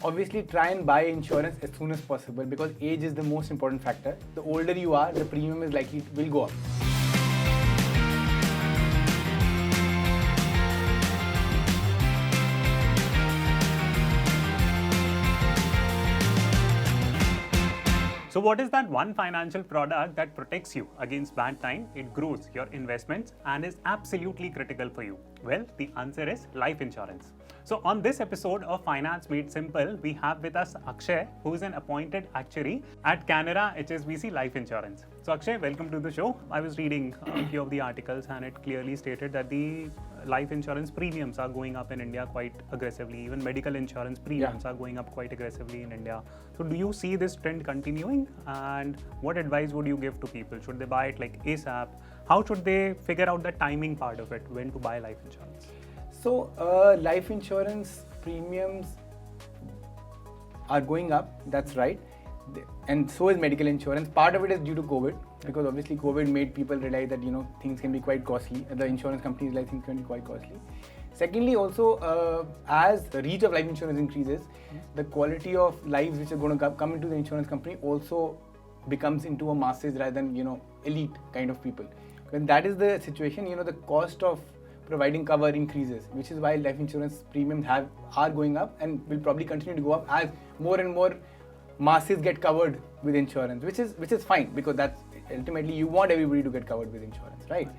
obviously try and buy insurance as soon as possible because age is the most important factor. The older you are, the premium is likely will go up. So what is that one financial product that protects you against bad time, it grows your investments and is absolutely critical for you? Well, the answer is life insurance. So on this episode of Finance Made Simple, we have with us Akshay, who is an appointed actuary at Canara HSBC Life Insurance. So Akshay, welcome to the show. I was reading a few of the articles and it clearly stated that the life insurance premiums are going up in India quite aggressively. Even medical insurance premiums are going up quite aggressively in India. So do you see this trend continuing? And what advice would you give to people? Should they buy it like ASAP? How should they figure out the timing part of it, when to buy life insurance? So life insurance premiums are going up, that's right. And so is medical insurance. Part of it is due to COVID, because obviously COVID made people realize that things can be quite costly. The insurance companies like things can be quite costly. Secondly, also as the reach of life insurance increases, the quality of lives which are going to come into the insurance company also becomes into a masses rather than elite kind of people. When that is the situation, the cost of providing cover increases, which is why life insurance premiums are going up and will probably continue to go up as more and more masses get covered with insurance, which is fine, because that's ultimately you want everybody to get covered with insurance, right?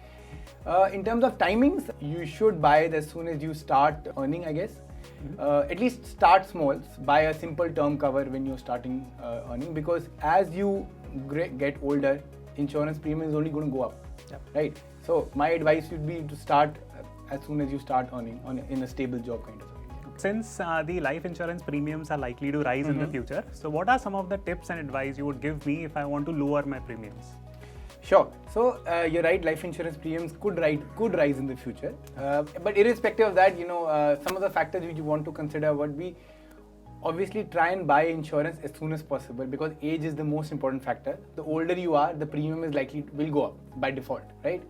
In terms of timings, you should buy it as soon as you start earning, I guess. At least start small, buy a simple term cover when you're starting earning, because as you get older, insurance premium is only going to go up, right? So my advice would be to start as soon as you start earning in a stable job kind of thing. Since the life insurance premiums are likely to rise in the future, so what are some of the tips and advice you would give me if I want to lower my premiums? Sure. So you're right, life insurance premiums could rise in the future. But irrespective of that, some of the factors which you want to consider would be obviously try and buy insurance as soon as possible because age is the most important factor. The older you are, the premium is likely will go up by default, right?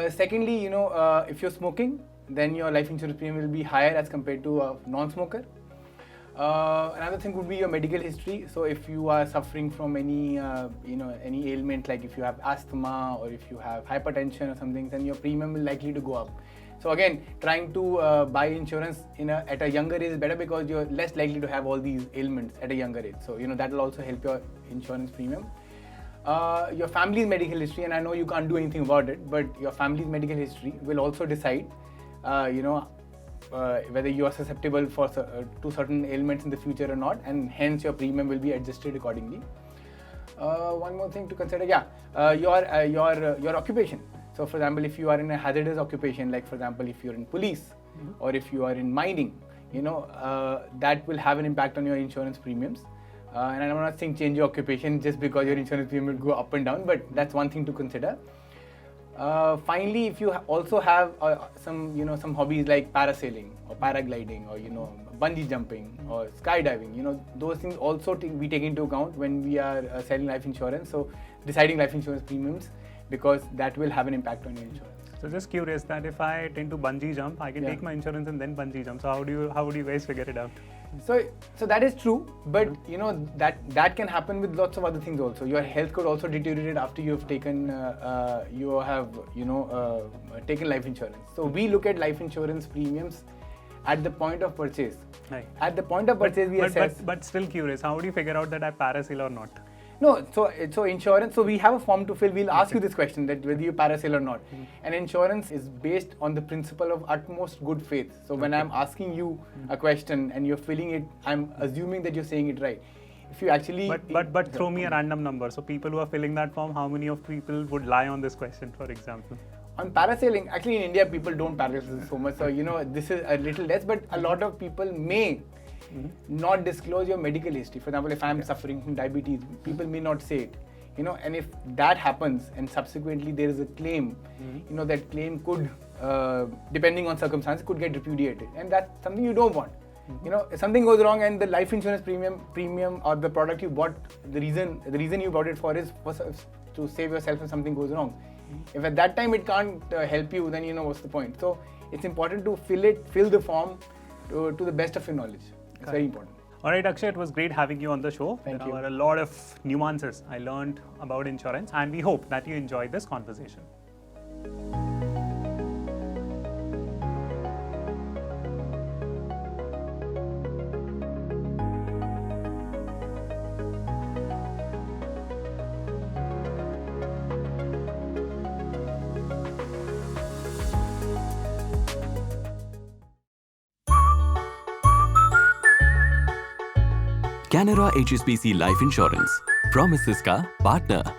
Secondly, if you're smoking, then your life insurance premium will be higher as compared to a non-smoker. Another thing would be your medical history. So if you are suffering from any ailment, like if you have asthma or if you have hypertension or something, then your premium will likely to go up. So again, trying to buy insurance at a younger age is better because you're less likely to have all these ailments at a younger age. So that will also help your insurance premium. Your family's medical history, and I know you can't do anything about it, but your family's medical history will also decide whether you are susceptible to certain ailments in the future or not, and hence your premium will be adjusted accordingly. One more thing to consider, your occupation. So for example, if you are in a hazardous occupation, like for example, if you're in police or if you are in mining, that will have an impact on your insurance premiums. And I'm not saying change your occupation just because your insurance premium will go up and down, but that's one thing to consider. Finally, if you also have some hobbies like parasailing or paragliding or bungee jumping or skydiving, those things also we take into account when we are selling life insurance. So deciding life insurance premiums, because that will have an impact on your insurance. So just curious that if I tend to bungee jump, I can take my insurance and then bungee jump. So how would you guys figure it out? So that is true, but that can happen with lots of other things also. Your health could also deteriorate after you have taken taken life insurance. So we look at life insurance premiums at the point of purchase. Right. At the point of purchase, we assess. But still curious, how do you figure out that I parasail or not? No, so insurance, so we have a form to fill. We'll ask you this question, that whether you parasail or not. And insurance is based on the principle of utmost good faith. So when I'm asking you a question and you're filling it, I'm assuming that you're saying it right. If you actually... But throw me a random number. So people who are filling that form, how many of people would lie on this question, for example? On parasailing, actually in India, people don't parasail so much. So, this is a little less, but a lot of people may not disclose your medical history. For example, if I'm suffering from diabetes, people may not say it. And if that happens and subsequently there is a claim, that claim could, depending on circumstances, could get repudiated. And that's something you don't want. If something goes wrong and the life insurance premium or the product you bought, the reason you bought it for is to save yourself if something goes wrong. If at that time it can't help you, then what's the point? So it's important to fill the form to the best of your knowledge. It's very important. All right, Akshay, it was great having you on the show. Thank there you. were a lot of nuances I learned about insurance, and we hope that you enjoyed this conversation. Canara HSBC Life Insurance. Promises का partner.